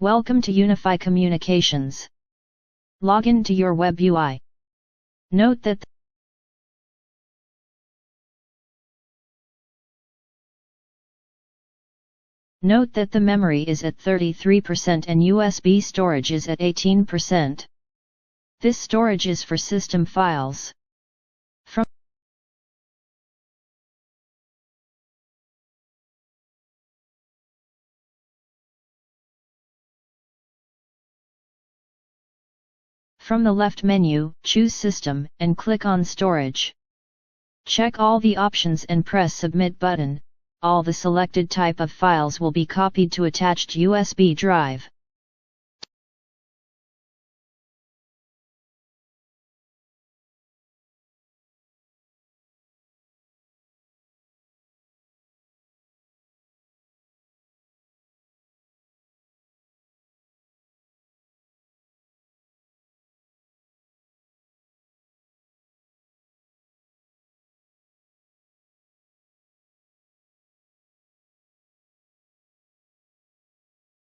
Welcome to Unify Communications. Log in to your web UI. Note that the memory is at 33% and USB storage is at 18%. This storage is for system files. From the left menu, choose System, and click on Storage. Check all the options and press Submit button. All the selected type of files will be copied to attached USB drive.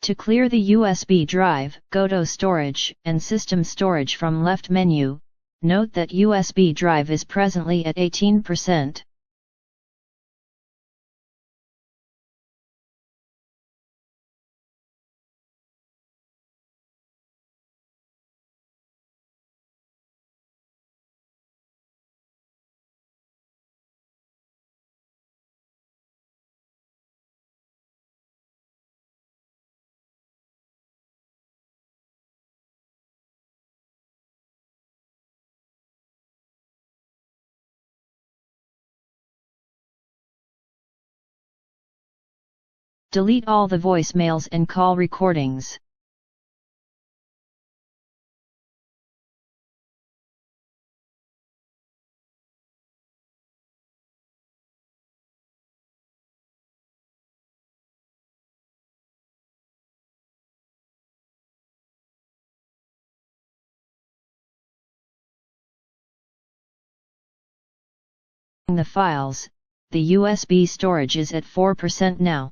To clear the USB drive, go to Storage and System Storage from left menu. Note that USB drive is presently at 18%. Delete all the voicemails and call recordings. The files, the USB storage is at 4% now.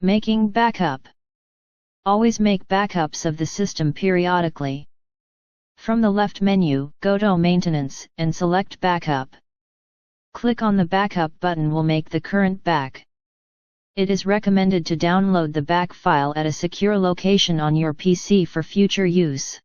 Making backup. Always make backups of the system periodically. From the left menu, go to Maintenance and select Backup. Click on the Backup button will make the current back. It is recommended to download the back file at a secure location on your PC for future use.